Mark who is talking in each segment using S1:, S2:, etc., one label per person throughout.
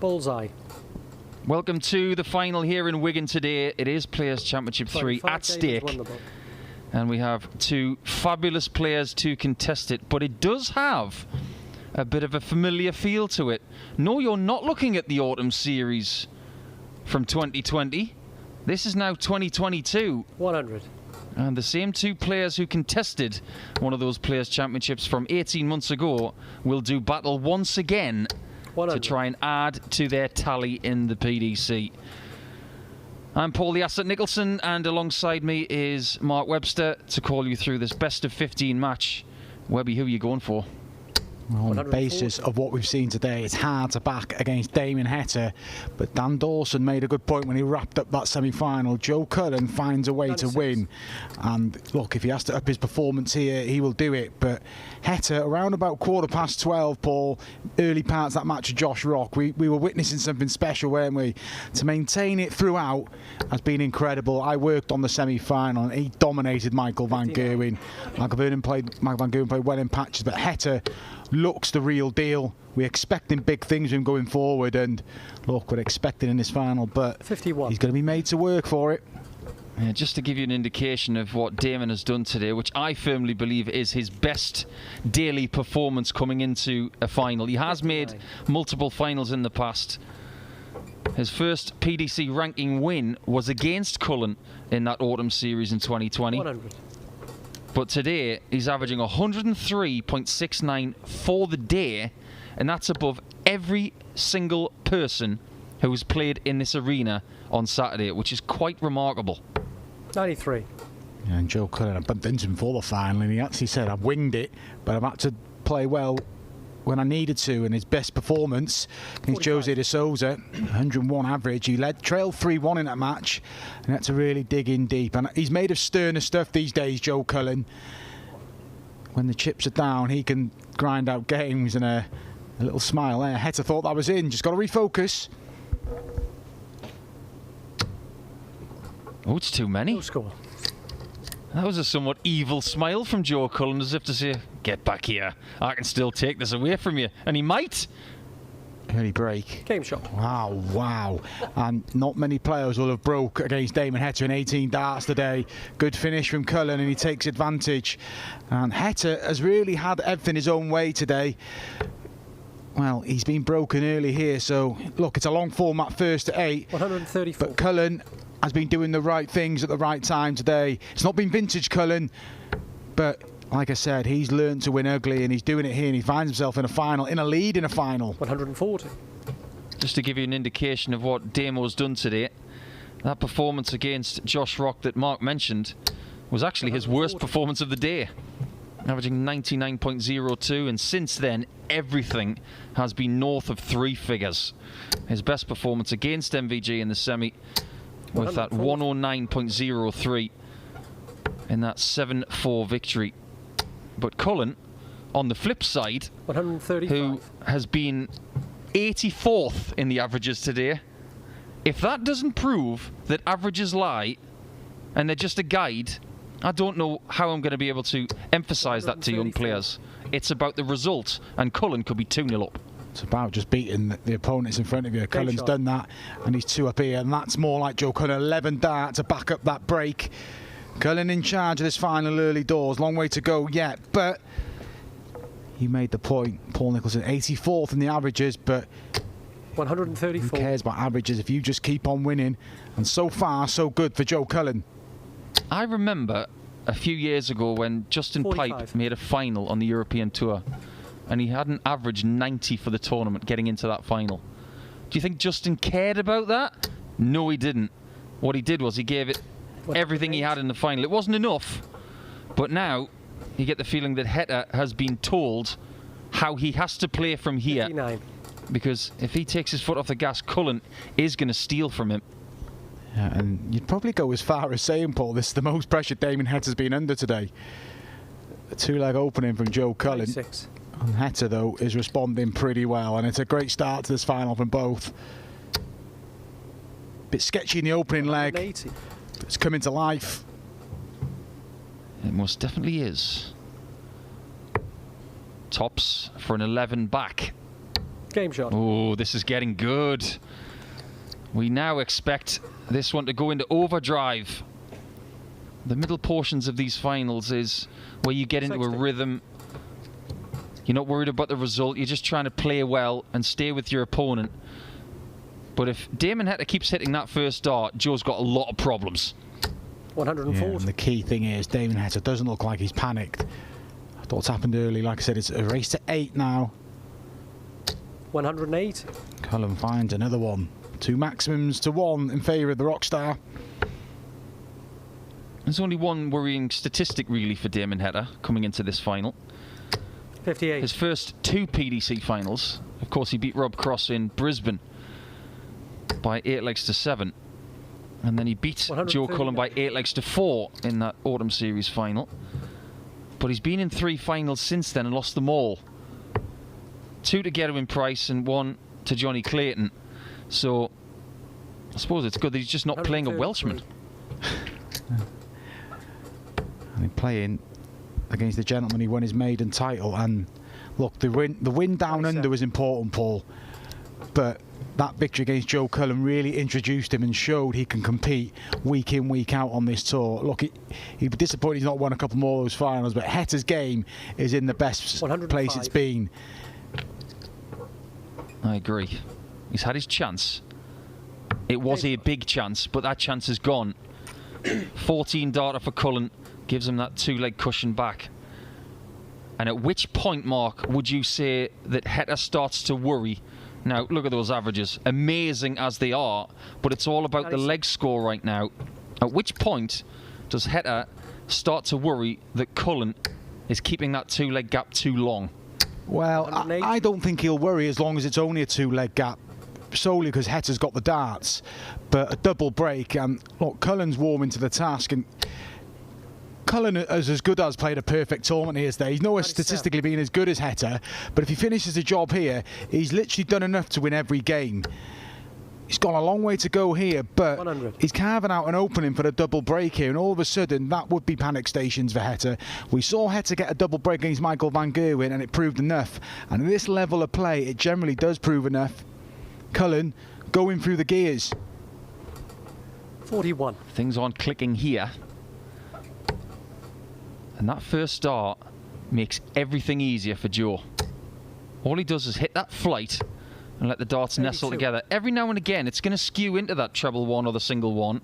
S1: Bullseye.
S2: Welcome to the final here in Wigan today. It is Players' Championship 3 at stake. And we have two fabulous players to contest it. But it does have a bit of a familiar feel to it. No, you're not looking at the autumn series from 2020. This is now 2022.
S1: 100.
S2: And the same two players who contested one of those Players' Championships from 18 months ago will do battle once again
S1: 100.
S2: to try and add to their tally in the PDC. I'm Paul the Asset Nicholson, and alongside me is Mark Webster to call you through this best of 15 match. Webby, who are you going for?
S3: Well, on the basis of what we've seen today, it's hard to back against Damien Heta, but Dan Dawson made a good point when he wrapped up that semi-final. Joe Cullen finds a way to win, and look, if he has to up his performance here, he will do it. But Heta, around about 12:15, Paul, early parts of that match of Josh Rock, we were witnessing something special, weren't we? To maintain it throughout has been incredible. I worked on the semi-final, and he dominated Michael Van Gerwen. Michael Van Gerwen played well in patches, but Heta looks the real deal. We're expecting big things from him going forward, and look, we're expecting in this final, but
S1: 51.
S3: He's going to be made to work for it.
S2: Yeah, just to give you an indication of what Damon has done today, which I firmly believe is his best daily performance coming into a final. He has made multiple finals in the past. His first PDC ranking win was against Cullen in that autumn series in 2020.
S1: 100.
S2: But today, he's averaging 103.69 for the day, and that's above every single person who has played in this arena on Saturday, which is quite remarkable.
S1: 93.
S3: Yeah, and Joe Cullen, I bumped into him before the final, and he actually said, I've winged it, but I've had to play well when I needed to, and his best performance against Jose de Souza, 101 average. He trailed 3-1 in that match, and had to really dig in deep. And he's made of sterner stuff these days, Joe Cullen. When the chips are down, he can grind out games, and a little smile there. Heta thought that was in, just got to refocus.
S2: Oh, it's too many.
S1: No score.
S2: That was a somewhat evil smile from Joe Cullen, as if to say, get back here, I can still take this away from you. And he might.
S3: Early break.
S1: Game shot.
S3: Wow. And not many players will have broke against Damon Heta in 18 darts today. Good finish from Cullen, and he takes advantage. And Heta has really had everything his own way today. Well, he's been broken early here, so look, it's a long format, first to 8.
S1: 134.
S3: But Cullen has been doing the right things at the right time today. It's not been vintage Cullen, but like I said, he's learned to win ugly, and he's doing it here, and he finds himself in a final, in a lead in a final.
S1: 140.
S2: Just to give you an indication of what Damo's done today, that performance against Josh Rock that Mark mentioned was actually his worst performance of the day, averaging 99.02, and since then everything has been north of 3 figures. His best performance against MVG in the semi with that 109.03 in that 7-4 victory. But Cullen, on the flip side,
S1: 135.
S2: who has been 84th in the averages today, if that doesn't prove that averages lie and they're just a guide, I don't know how I'm going to be able to emphasise that to young players. It's about the result, and Cullen could be 2-0 up.
S3: It's about just beating the opponents in front of you. Cullen's done that, and he's 2 up here, and that's more like Joe Cullen. 11 dart to back up that break. Cullen in charge of this final early doors. Long way to go yet, but you made the point, Paul Nicholson. 84th in the averages, but
S1: 134.
S3: who cares about averages if you just keep on winning? And so far, so good for Joe Cullen.
S2: I remember a few years ago when Justin
S1: 45.
S2: Pipe made a final on the European Tour, and he had an average 90 for the tournament getting into that final. Do you think Justin cared about that? No, he didn't. What he did was he gave it everything he had in the final. It wasn't enough, but now you get the feeling that Heta has been told how he has to play from here.
S1: 59.
S2: Because if he takes his foot off the gas, Cullen is going to steal from him.
S3: Yeah, and you'd probably go as far as saying, Paul, this is the most pressure Damien Heta's been under today. A 2-leg opening from Joe Cullen.
S1: 96.
S3: And Heta, though, is responding pretty well, and it's a great start to this final from both. Bit sketchy in the opening leg, but it's coming to life.
S2: It most definitely is. Tops for an 11 back.
S1: Game shot.
S2: Oh, this is getting good. We now expect this one to go into overdrive. The middle portions of these finals is where you get into a rhythm. You're not worried about the result. You're just trying to play well and stay with your opponent. But if Damon Heta keeps hitting that first dart, Joe's got a lot of problems.
S1: 140.
S3: Yeah, and the key thing is Damon Heta doesn't look like he's panicked. I thought it's happened early. Like I said, it's a race to 8 now.
S1: 180.
S3: Cullen finds another one. 2 maximums to 1 in favour of the Rockstar.
S2: There's only one worrying statistic really for Damon Heta coming into this final.
S1: 58.
S2: His first 2 PDC finals, of course he beat Rob Cross in Brisbane by 8 legs to 7. And then he beat Joe Cullen by 8 legs to 4 in that Autumn Series final. But he's been in 3 finals since then and lost them all. 2 to Gerwin Price and 1 to Johnny Clayton. So I suppose it's good that he's just not playing a Welshman.
S3: And he's playing against the gentleman he won his maiden title. And look, the win down under was important, Paul. But that victory against Joe Cullen really introduced him and showed he can compete week in, week out on this tour. Look, he'd be disappointed he's not won a couple more of those finals, but Heta's game is in the best place it's been.
S2: I agree. He's had his chance. It was a big chance, but that chance is gone. 14 darter for Cullen gives him that 2-leg cushion back. And at which point, Mark, would you say that Heta starts to worry? Now, look at those averages. Amazing as they are, but it's all about the leg score right now. At which point does Heta start to worry that Cullen is keeping that 2-leg gap too long?
S3: Well, I don't think he'll worry as long as it's only a 2-leg gap, solely because Heta's got the darts. But a double break, and look, Cullen's warming to the task, and Cullen has as good as played a perfect tournament here today. He's nowhere statistically been as good as Heta, but if he finishes the job here, he's literally done enough to win every game. He's got a long way to go here, but
S1: 100.
S3: He's carving out an opening for the double break here, and all of a sudden that would be panic stations for Heta. We saw Heta get a double break against Michael van Gerwen, and it proved enough. And at this level of play, it generally does prove enough. Cullen going through the gears.
S1: 41.
S2: Things aren't clicking here. And that first start makes everything easier for Joe. All he does is hit that flight and let the darts nestle together. Every now and again, it's going to skew into that treble 1 or the single 1.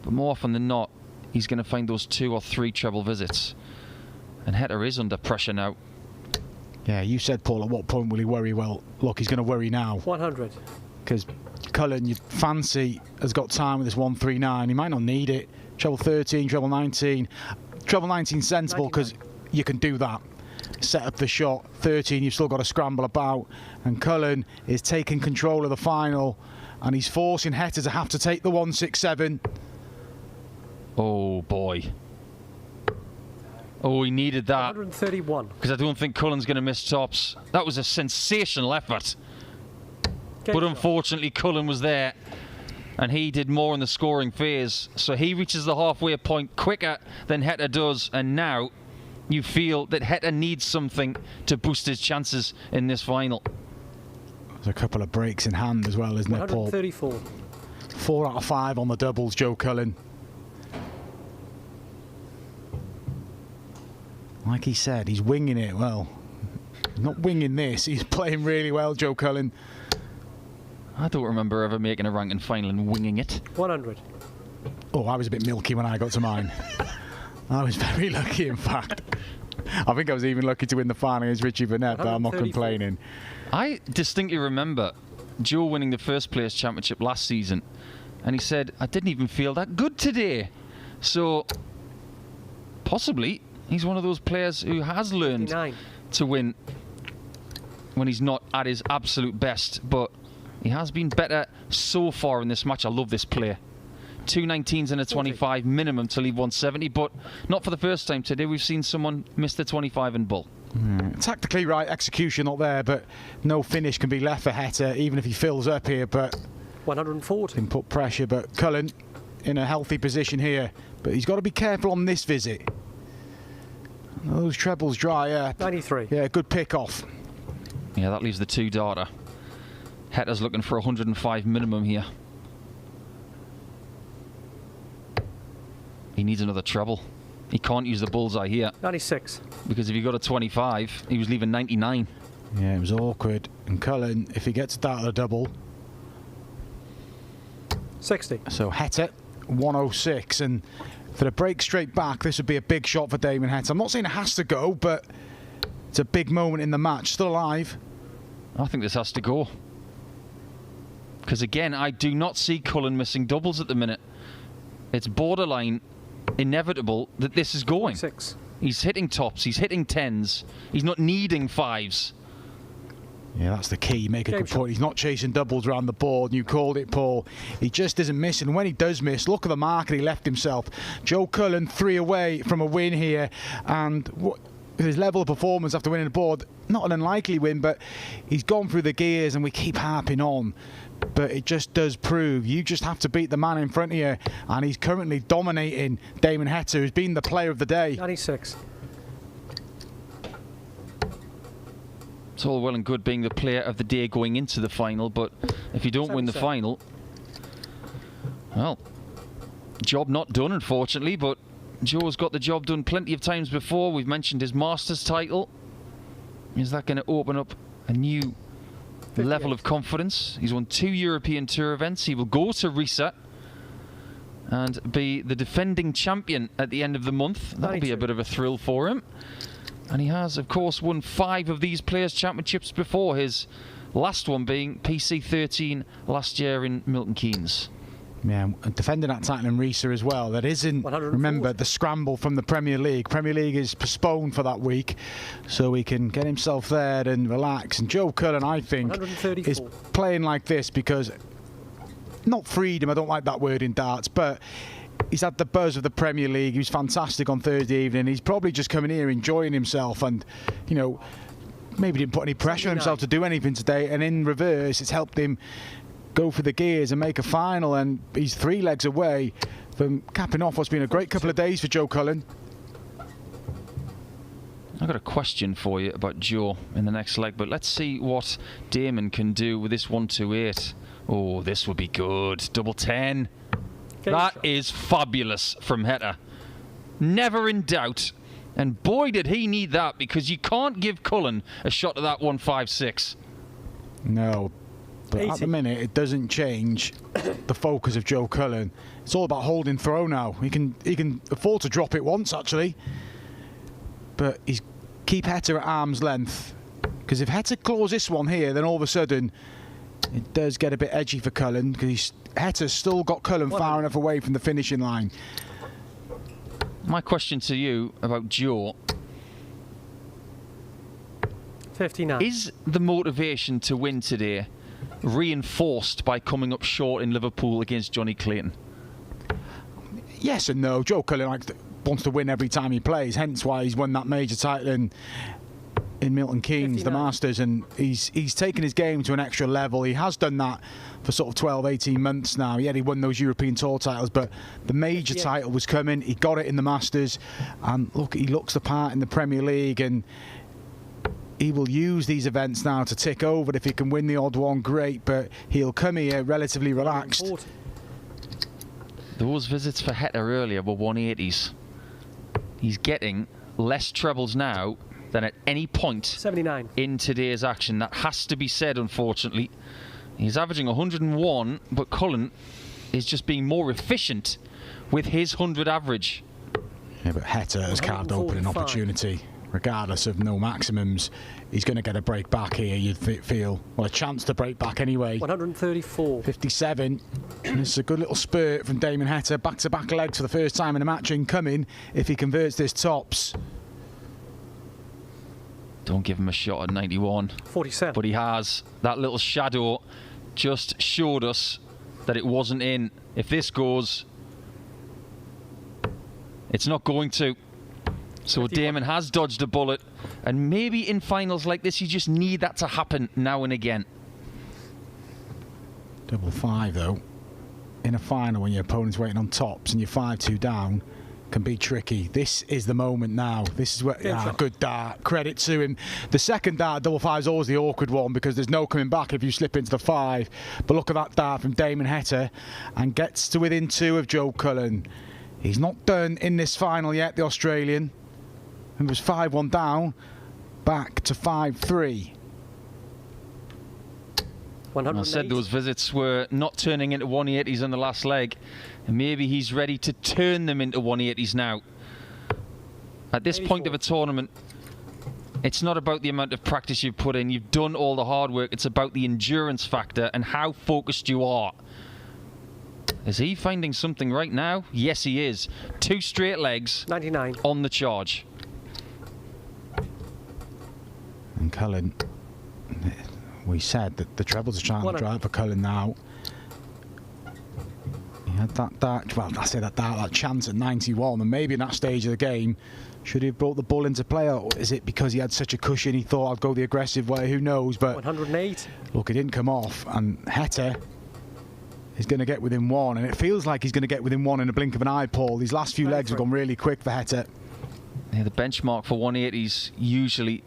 S2: But more often than not, he's going to find those 2 or 3 treble visits. And Heta is under pressure now.
S3: Yeah, you said, Paul, at what point will he worry? Well, look, he's going to worry now.
S1: 100.
S3: Because Cullen, you fancy, has got time with this 139. He might not need it. Treble 13, treble 19. Treble 19 sensible because you can do that. Set up the shot. 13, you've still got to scramble about. And Cullen is taking control of the final, and he's forcing Heta to have to take the 167.
S2: Oh boy. Oh, he needed that.
S1: 131.
S2: Because I don't think Cullen's going to miss tops. That was a sensational effort. But unfortunately, Cullen was there, and he did more in the scoring phase. So he reaches the halfway point quicker than Heta does, and now you feel that Heta needs something to boost his chances in this final.
S3: There's a couple of breaks in hand as well, isn't it, Paul?
S1: 134.
S3: 4 out of 5 on the doubles, Joe Cullen. Like he said, he's winging it. Well, he's not winging this. He's playing really well, Joe Cullen.
S2: I don't remember ever making a ranking final and winging it.
S1: 100.
S3: Oh, I was a bit milky when I got to mine. I was very lucky, in fact. I think I was even lucky to win the final against Richie Burnett, but I'm not complaining.
S2: I distinctly remember Joe winning the first place championship last season, and he said, I didn't even feel that good today. So, possibly, he's one of those players who has learned
S1: 59.
S2: to win when he's not at his absolute best, but he has been better so far in this match. I love this player. 2 19s and a 25 minimum to leave 170, but not for the first time today. We've seen someone miss the 25 in bull.
S3: Tactically right, execution not there, but no finish can be left for Heta, even if he fills up here. But
S1: 140.
S3: can put pressure, but Cullen in a healthy position here, but he's got to be careful on this visit. Those trebles dry up.
S1: 93.
S3: Yeah, good pick off.
S2: Yeah, that leaves the 2 darter. Heta's looking for 105 minimum here. He needs another treble. He can't use the bullseye here.
S1: 96.
S2: Because if he got a 25, he was leaving 99.
S3: Yeah, it was awkward. And Cullen, if he gets that at a double.
S1: 60.
S3: So Heta, 106. And for the break straight back, this would be a big shot for Damon Heta. I'm not saying it has to go, but it's a big moment in the match. Still alive.
S2: I think this has to go. Because again, I do not see Cullen missing doubles at the minute. It's borderline inevitable that this is going.
S1: 6.
S2: He's hitting tops, he's hitting tens, he's not needing fives.
S3: Yeah, that's the key. You make a
S1: Game
S3: good
S1: shot.
S3: point. He's not chasing doubles around the board. You called it, Paul. He just isn't missing. When he does miss, look at the market he left himself. Joe Cullen, 3 away from a win here. And his level of performance after winning the board, not an unlikely win, but he's gone through the gears and we keep harping on. But it just does prove you just have to beat the man in front of you. And he's currently dominating Damon Heta, who's been the player of the day.
S1: 96.
S2: It's all well and good being the player of the day going into the final, but if you don't win the
S1: 77.
S2: final, well, job not done, unfortunately, but Joe's got the job done plenty of times before. We've mentioned his Masters title. Is that going to open up a new
S1: 58.
S2: level of confidence? He's won 2 European Tour events. He will go to reset and be the defending champion at the end of the month. That'll be a
S1: 92.
S2: bit of a thrill for him. And he has, of course, won 5 of these Players' Championships before, his last one being PC 13 last year in Milton Keynes.
S3: Yeah, defending that title in Risa as well. That isn't,
S1: 140.
S3: remember, the scramble from the Premier League. Premier League is postponed for that week, so he can get himself there and relax. And Joe Cullen, I think,
S1: 134.
S3: is playing like this because, not freedom, I don't like that word in darts, but he's had the buzz of the Premier League. He was fantastic on Thursday evening. He's probably just coming here enjoying himself and, you know, maybe didn't put any pressure on himself to do anything today. And in reverse, it's helped him go for the gears and make a final. And he's 3 legs away from capping off what's been a great couple of days for Joe Cullen.
S2: I've got a question for you about Joe in the next leg, but let's see what Damon can do with this 128. Oh, this would be good. Double 10. That is fabulous from Heta. Never in doubt. And boy, did he need that, because you can't give Cullen a shot at that 156.
S3: No, but
S1: 80.
S3: at the minute, it doesn't change the focus of Joe Cullen. It's all about holding throw now. He can afford to drop it once, actually. But he's keep Heta at arm's length. Because if Heta claws this one here, then all of a sudden, it does get a bit edgy for Cullen, because Heta's still got Cullen far enough away from the finishing line.
S2: My question to you about Joe
S1: 59.
S2: is the motivation to win today reinforced by coming up short in Liverpool against Johnny Clayton?
S3: Yes and no. Joe Cullen wants to win every time he plays, hence why he's won that major title in Milton Keynes,
S1: 59.
S3: the Masters, and he's taken his game to an extra level. He has done that for sort of 12, 18 months now. Yeah, he won those European Tour titles, but the major
S1: 58.
S3: title was coming. He got it in the Masters, and look, he looks the part in the Premier League, and he will use these events now to tick over. If he can win the odd one, great, but he'll come here relatively relaxed.
S1: 140.
S2: Those visits for Heta earlier were 180s. He's getting less trebles now than at any point
S1: 79.
S2: in today's action. That has to be said, unfortunately. He's averaging 101, but Cullen is just being more efficient with his 100 average.
S3: Yeah, but Heta has carved open an
S1: 145.
S3: opportunity. Regardless of no maximums, he's going to get a break back here, you'd feel. Well, a chance to break back anyway.
S1: 134.
S3: 57. And it's a good little spurt from Damon Heta. Back-to-back legs for the first time in a match incoming if he converts this tops.
S2: Don't give him a shot at 91.
S1: 47.
S2: But he has. That little shadow just showed us that it wasn't in. If this goes, it's not going to. So
S1: 51.
S2: Damon has dodged a bullet, and maybe in finals like this you just need that to happen now and again.
S3: Double 5 though. In a final when your opponent's waiting on tops and you're 5-2 down, can be tricky. This is the moment now. This is where, good dart. Credit to him. The second dart, double five, is always the awkward one because there's no coming back if you slip into the 5. But look at that dart from Damon Heta and gets to within 2 of Joe Cullen. He's not done in this final yet, the Australian. He was 5-1 down, back to 5-3.
S2: I said those visits were not turning into 180s on the last leg, and maybe he's ready to turn them into 180s now. At this 84. Point of a tournament, it's not about the amount of practice you've put in. You've done all the hard work. It's about the endurance factor and how focused you are. Is he finding something right now? Yes, he is. 2 straight legs
S1: 99
S2: on the charge.
S3: And Cullen, we said that the trebles are trying to drive for Cullen now. He had that dart, well, I say that chance at 91, and maybe in that stage of the game, should he have brought the ball into play, or is it because he had such a cushion he thought I'd go the aggressive way? Who knows? But
S1: 108.
S3: Look, he didn't come off, and Heta is going to get within 1, and it feels like he's going to get within 1 in a blink of an eye, Paul. These last few legs have gone really quick for Heta.
S2: Yeah, the benchmark for 180s usually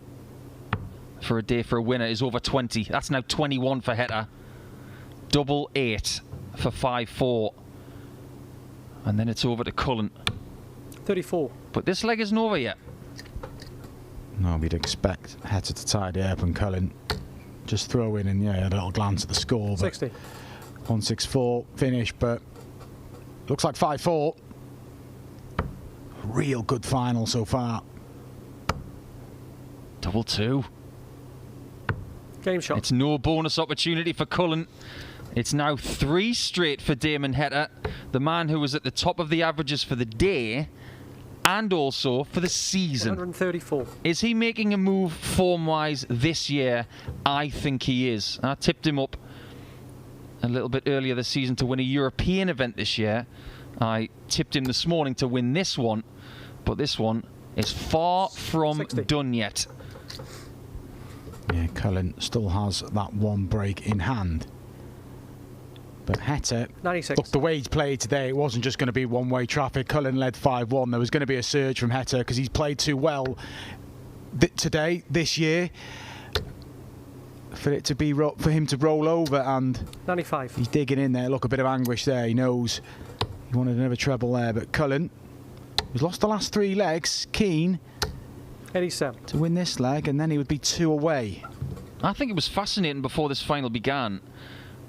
S2: for a day for a winner is over 20. That's now 21 for Heta. Double 8 for 5-4. And then it's over to Cullen.
S1: 34.
S2: But this leg isn't over yet.
S3: No, we'd expect Heta to tidy up and Cullen just throw in and, yeah, a little glance at the score. But
S1: 60.
S3: 1-6-4 finish, but looks like 5-4. Real good final so far.
S2: Double 2.
S1: Game shot.
S2: It's no bonus opportunity for Cullen. It's now 3 straight for Damon Heta, the man who was at the top of the averages for the day and also for the season.
S1: 134.
S2: Is he making a move form-wise this year? I think he is. I tipped him up a little bit earlier this season to win a European event this year. I tipped him this morning to win this one, but this one is far from
S1: 60.
S2: done yet.
S3: Yeah, Cullen still has that 1 break in hand. But Heta,
S1: 96.
S3: Look, the way he's played today, it wasn't just going to be one-way traffic. Cullen led 5-1. There was going to be a surge from Heta because he's played too well today, this year, for him to roll over, and
S1: 95.
S3: He's digging in there. Look, a bit of anguish there. He knows he wanted another treble there, but Cullen, who's lost the last 3 legs, keen
S1: 87.
S3: to win this leg, and then he would be 2 away.
S2: I think it was fascinating before this final began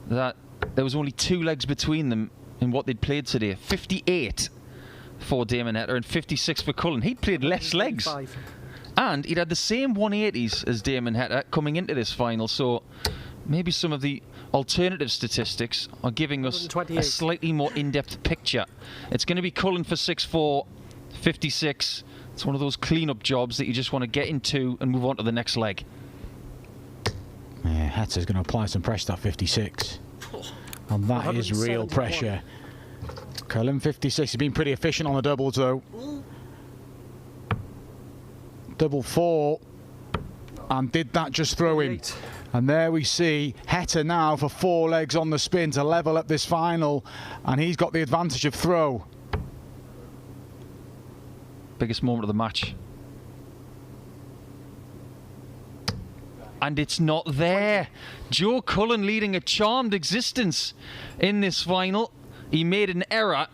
S2: that there was only 2 legs between them in what they'd played today. 58 for Damon Heta and 56 for Cullen. He'd played less legs. And he'd had the same 180s as Damon Heta coming into this final, so maybe some of the alternative statistics are giving us a slightly more in-depth picture. It's going to be Cullen for 6-4, 56. It's one of those clean-up jobs that you just want to get into and move on to the next leg.
S3: Yeah, Heta's going to apply some pressure to that 56. And that is real pressure. Cullen 56. He's been pretty efficient on the doubles though. Double 4. And did that just throw him? And there we see Heta now for 4 legs on the spin to level up this final. And he's got the advantage of throw.
S2: Biggest moment of the match. And it's not there. Joe Cullen leading a charmed existence in this final. He made an error.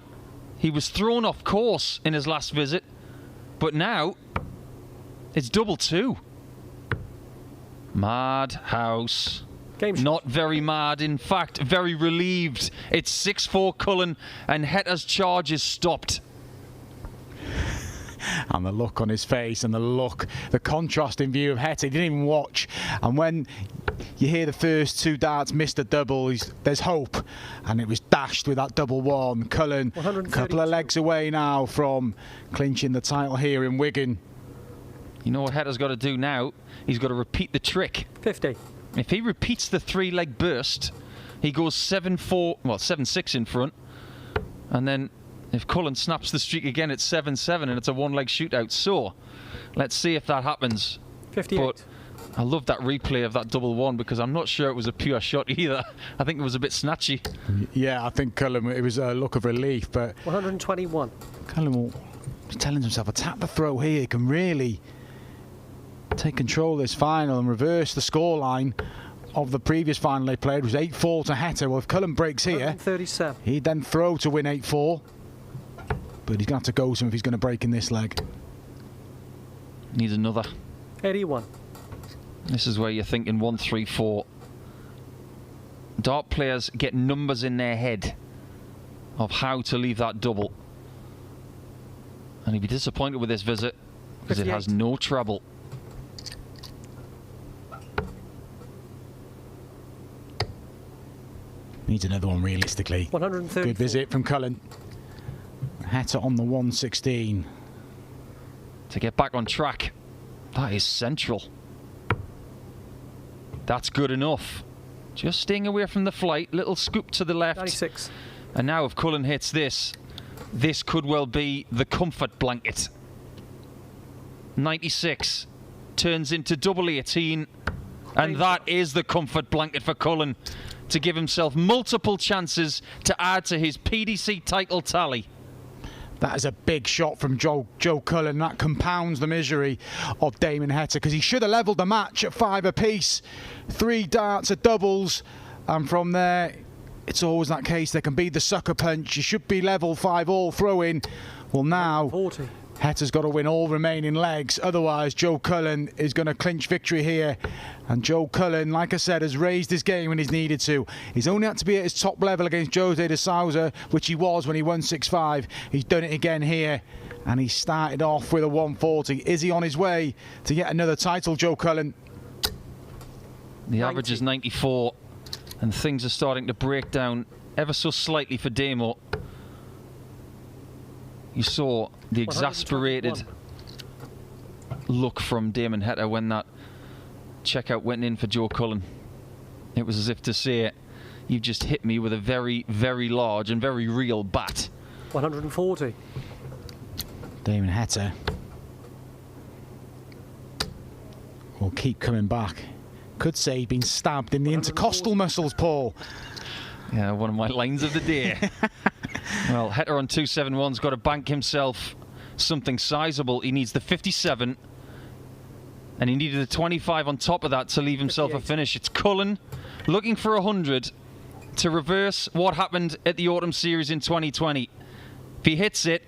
S2: He was thrown off course in his last visit. But now, it's double 2. Madhouse. Not very mad. In fact, very relieved. It's 6-4 Cullen and Heta's charge is stopped.
S3: And the look on his face and the contrast in view of Heta, he didn't even watch. And when you hear the first 2 darts missed a double, there's hope. And it was dashed with that double 1. Cullen, a couple of legs away now from clinching the title here in Wigan.
S2: You know what Heta's got to do now? He's got to repeat the trick.
S1: 50. If
S2: he repeats the 3-leg burst, he goes 7-4, well, 7-6 in front. And then if Cullen snaps the streak again, it's 7-7 and it's a 1-leg shootout. So, let's see if that happens.
S1: 58.
S2: But I love that replay of that double 1 because I'm not sure it was a pure shot either. I think it was a bit snatchy.
S3: Yeah, I think Cullen, it was a look of relief, but
S1: 121.
S3: Cullen will He's telling himself, attack the throw here. He can really take control of this final and reverse the scoreline of the previous final they played. It was 8-4 to Heta. Well, if Cullen breaks here,
S1: 37.
S3: he'd then throw to win 8-4. But he's going to have to go some if he's going to break in this leg.
S2: Needs another.
S1: 81.
S2: This is where you're thinking 1-3-4. Dart players get numbers in their head of how to leave that double. And he'd be disappointed with this visit because it has no treble.
S3: Needs another one realistically.
S1: 130.
S3: Good visit from Cullen. Heta on the 116.
S2: To get back on track, that is central. That's good enough. Just staying away from the flight. Little scoop to the left.
S1: 96.
S2: And now if Cullen hits this, this could well be the comfort blanket. 96 turns into double 18. And that is the comfort blanket for Cullen to give himself multiple chances to add to his PDC title tally.
S3: That is a big shot from Joe Cullen. That compounds the misery of Damon Heta because he should have levelled the match at 5 apiece. 3 darts at doubles, and from there, it's always that case. There can be the sucker punch. You should be level 5-all throw-in. Well, now
S1: 40.
S3: Heta's got to win all remaining legs. Otherwise, Joe Cullen is going to clinch victory here. And Joe Cullen, like I said, has raised his game when he's needed to. He's only had to be at his top level against Jose de Sousa, which he was when he won 6-5. He's done it again here. And he started off with a 140. Is he on his way to yet another title, Joe Cullen?
S2: The average is 94. And things are starting to break down ever so slightly for Damo. You saw the exasperated look from Damon Heta when that checkout went in for Joe Cullen. It was as if to say, you've just hit me with a very, very large and very real bat.
S1: 140.
S3: Damon Heta will keep coming back. Could say he's been stabbed in the intercostal muscles, Paul.
S2: Yeah, one of my lines of the day. Well, Heta on 271's got to bank himself something sizable. He needs the 57, and he needed a 25 on top of that to leave himself 58. A finish. It's Cullen looking for 100 to reverse what happened at the Autumn Series in 2020. If he hits it,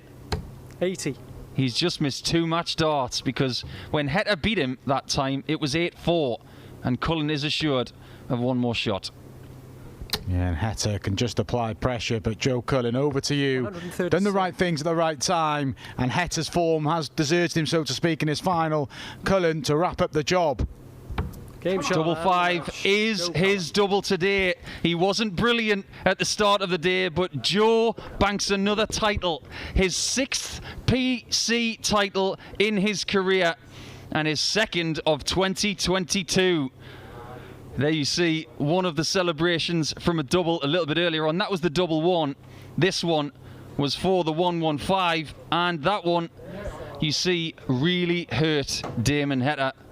S1: 80. He's
S2: just missed 2 match darts, because when Heta beat him that time, it was 8-4, and Cullen is assured of one more shot.
S3: Yeah, and Heta can just apply pressure, but Joe Cullen, over to you. Done the right things at the right time, and Heta's form has deserted him, so to speak, in his final. Cullen to wrap up the job.
S1: Game shot.
S2: Double 5 is his double today. He wasn't brilliant at the start of the day, but Joe banks another title. His 6th PC title in his career, and his 2nd of 2022. There you see one of the celebrations from a double a little bit earlier on. That was the double 1. This one was for the 115, and that one, you see, really hurt Damon Heta.